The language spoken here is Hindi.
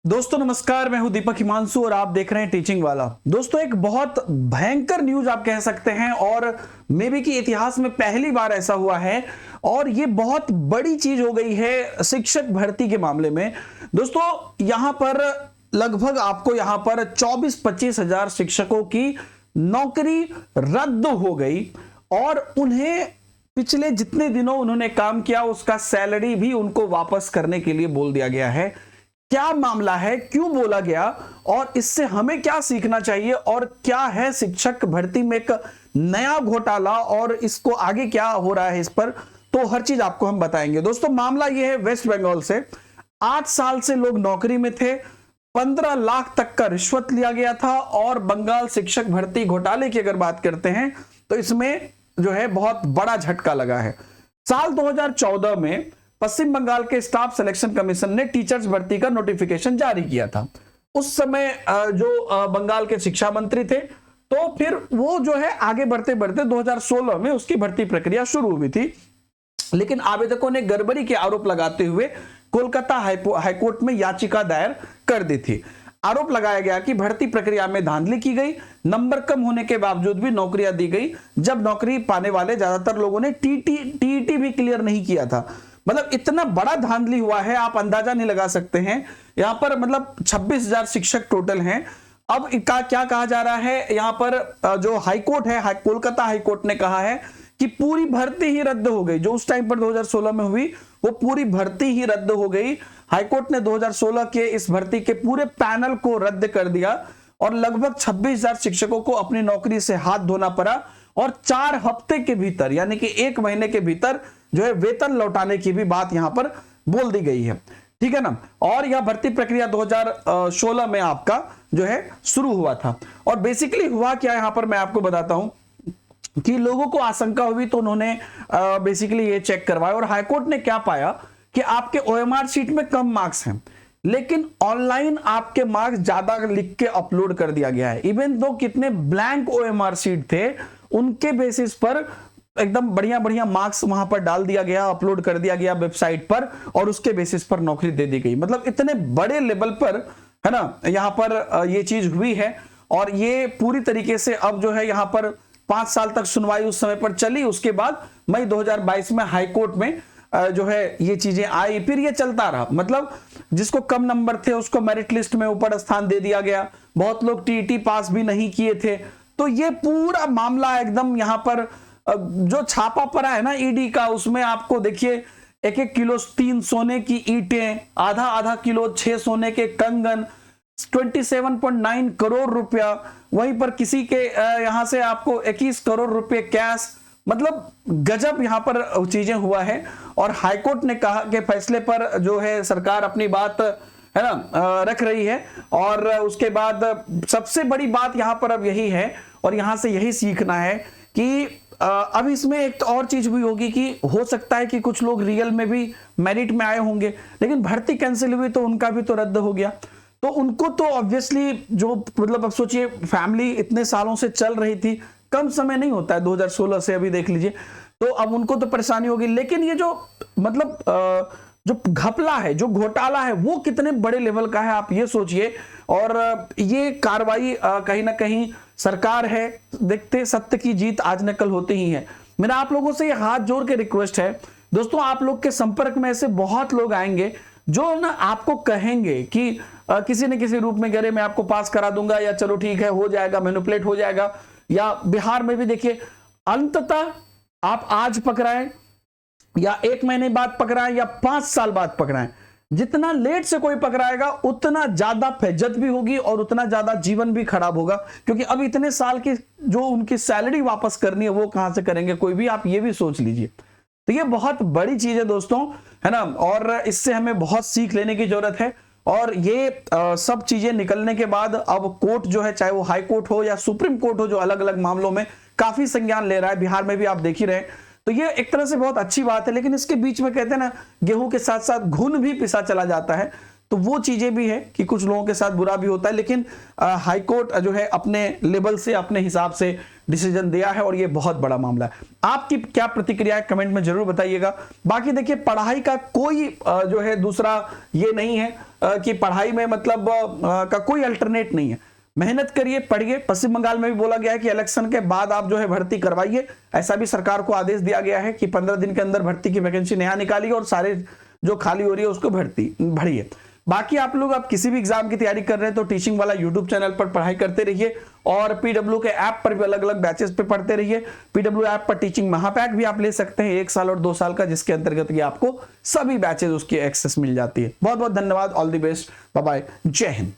दोस्तों नमस्कार, मैं हूं दीपक हिमांशु और आप देख रहे हैं टीचिंग वाला। दोस्तों एक बहुत भयंकर न्यूज आप कह सकते हैं और मे बी कि इतिहास में पहली बार ऐसा हुआ है और ये बहुत बड़ी चीज हो गई है शिक्षक भर्ती के मामले में। दोस्तों यहां पर लगभग आपको यहां पर 24-25 हजार शिक्षकों की नौकरी रद्द हो गई और उन्हें पिछले जितने दिनों उन्होंने काम किया उसका सैलरी भी उनको वापस करने के लिए बोल दिया गया है। क्या मामला है, क्यों बोला गया और इससे हमें क्या सीखना चाहिए और क्या है शिक्षक भर्ती में एक नया घोटाला और इसको आगे क्या हो रहा है इस पर, तो हर चीज आपको हम बताएंगे। दोस्तों मामला यह है वेस्ट बंगाल से 8 साल से लोग नौकरी में थे, 15 लाख तक का रिश्वत लिया गया था और बंगाल शिक्षक भर्ती घोटाले की अगर बात करते हैं तो इसमें जो है बहुत बड़ा झटका लगा है। साल 2014 में पश्चिम बंगाल के स्टाफ सिलेक्शन कमीशन ने टीचर्स भर्ती का नोटिफिकेशन जारी किया था। उस समय जो बंगाल के शिक्षा मंत्री थे, तो फिर वो जो है आगे बढ़ते बढ़ते 2016 में उसकी भर्ती प्रक्रिया शुरू हुई थी, लेकिन आवेदकों ने गड़बड़ी के आरोप लगाते हुए कोलकाता हाईकोर्ट में याचिका दायर कर दी थी। आरोप लगाया गया कि भर्ती प्रक्रिया में धांधली की गई, नंबर कम होने के बावजूद भी नौकरियां दी गई, जब नौकरी पाने वाले ज्यादातर लोगों ने टीईटी भी क्लियर नहीं किया था। मतलब इतना बड़ा धांधली हुआ है, आप अंदाजा नहीं लगा सकते हैं। यहां पर मतलब 26,000 शिक्षक टोटल हैं। अब इनका क्या कहा जा रहा है, यहां पर जो हाईकोर्ट है, कोलकाता हाईकोर्ट ने कहा है कि पूरी भर्ती ही रद्द हो गई। जो उस टाइम पर 2016 में हुई वो पूरी भर्ती ही रद्द हो गई। हाईकोर्ट ने 2016 के इस भर्ती के पूरे पैनल को रद्द कर दिया और लगभग 26,000 शिक्षकों को अपनी नौकरी से हाथ धोना पड़ा और 4 हफ्ते के भीतर यानी कि 1 महीने के भीतर जो है वेतन लौटाने की भी बात यहां पर बोल दी गई है। ठीक है ना। और यह भर्ती प्रक्रिया 2016 में आपका जो है शुरू हुआ था और बेसिकली हुआ क्या, यहां पर मैं आपको बताता हूं कि लोगों को आशंका हुई तो उन्होंने बेसिकली ये चेक करवाया और हाईकोर्ट ने क्या पाया कि आपके ओएमआर शीट में कम मार्क्स हैं, लेकिन ऑनलाइन आपके मार्क्स ज्यादा लिख के अपलोड कर दिया गया है। इवन दो कितने ब्लैंक ओएमआर शीट थे उनके बेसिस पर एकदम बढ़िया बढ़िया मार्क्स वहां पर डाल दिया गया, अपलोड कर दिया गया वेबसाइट पर और उसके बेसिस पर नौकरी दे दी गई। मतलब इतने बड़े लेवल पर है ना यहां पर ये चीज हुई है और ये पूरी तरीके से अब जो है यहां पर 5 साल तक सुनवाई उस समय पर चली। उसके बाद मई 2022 में हाईकोर्ट में जो है ये चीजें आई, फिर ये चलता रहा। मतलब जिसको कम नंबर थे उसको मेरिट लिस्ट में ऊपर स्थान दे दिया गया, बहुत लोग टीईटी पास भी नहीं किए थे। तो ये पूरा मामला एकदम यहां पर जो छापा पड़ा है ना ईडी का, उसमें आपको देखिए 1-1 किलो 3 सोने की ईंटें, आधा किलो 6 सोने के कंगन, 27.9 करोड़ रुपया, वहीं पर किसी के यहां से आपको 21 करोड़ रुपए कैश। मतलब गजब यहां पर चीजें हुआ है और हाईकोर्ट ने कहा कि फैसले पर जो है सरकार अपनी बात है ना रख रही है। और उसके बाद सबसे बड़ी बात यहां पर अब यही है और यहां से यही सीखना है कि अब इसमें एक तो और चीज हुई होगी कि हो सकता है कि कुछ लोग रियल में भी मेरिट में आए होंगे, लेकिन भर्ती कैंसिल हुई तो उनका भी तो रद्द हो गया। तो उनको तो ऑब्वियसली जो मतलब अब सोचिए फैमिली इतने सालों से चल रही थी, कम समय नहीं होता है 2016 से अभी देख लीजिए, तो अब उनको तो परेशानी होगी। लेकिन ये जो मतलब जो घपला है, जो घोटाला है, वो कितने बड़े लेवल का है आप ये सोचिए। और ये कार्रवाई कहीं ना कहीं सरकार है, देखते सत्य की जीत आज न कल होती ही है। मेरा आप लोगों से ये हाथ जोड़ के रिक्वेस्ट है दोस्तों, आप लोग के संपर्क में ऐसे बहुत लोग आएंगे जो ना आपको कहेंगे कि किसी न किसी रूप में गरे मैं आपको पास करा दूंगा या चलो ठीक है हो जाएगा, मैनिपुलेट हो जाएगा। या बिहार में भी देखिए अंततः आप आज पकड़ाएं या 1 महीने बाद पकड़ाएं या 5 साल बाद पकड़ाएं, जितना लेट से कोई पकड़ाएगा उतना ज्यादा फैजत भी होगी और उतना ज्यादा जीवन भी खराब होगा, क्योंकि अब इतने साल की जो उनकी सैलरी वापस करनी है वो कहां से करेंगे कोई भी, आप ये भी सोच लीजिए। तो ये बहुत बड़ी चीज है दोस्तों, है ना। और इससे हमें बहुत सीख लेने की जरूरत है और ये सब चीजें निकलने के बाद अब कोर्ट जो है, चाहे वो हाई कोर्ट हो या सुप्रीम कोर्ट हो, जो अलग अलग मामलों में काफी संज्ञान ले रहा है, बिहार में भी आप देख ही रहे हैं। तो ये एक तरह से बहुत अच्छी बात है, लेकिन इसके बीच में कहते हैं ना गेहूं के साथ साथ घुन भी पिसा चला जाता है। तो वो चीजें भी है कि कुछ लोगों के साथ बुरा भी होता है, लेकिन हाईकोर्ट जो है अपने लेवल से अपने हिसाब से डिसीजन दिया है और ये बहुत बड़ा मामला है। आपकी क्या प्रतिक्रिया है कमेंट में जरूर बताइएगा। बाकी देखिए पढ़ाई का कोई जो है दूसरा ये नहीं है कि पढ़ाई में मतलब का कोई अल्टरनेट नहीं है। मेहनत करिए, पढ़िए। पश्चिम बंगाल में भी बोला गया है कि इलेक्शन के बाद आप जो है भर्ती करवाइए, ऐसा भी सरकार को आदेश दिया गया है कि 15 दिन के अंदर भर्ती की वैकेंसी नया निकालिए और सारे जो खाली हो रही है उसको भरिए। बाकी आप लोग आप किसी भी एग्जाम की तैयारी कर रहे हैं तो टीचिंग वाला यूट्यूब चैनल पर पढ़ाई करते रहिए और पीडब्ल्यू के ऐप पर भी अलग अलग बैचेस पे पढ़ते रहिए। पीडब्ल्यू ऐप पर टीचिंग महापैक भी आप ले सकते हैं 1 साल और 2 साल का, जिसके अंतर्गत ये आपको सभी बैचेस उसकी एक्सेस मिल जाती है। बहुत बहुत धन्यवाद। All the best. Bye bye. जय हिंद।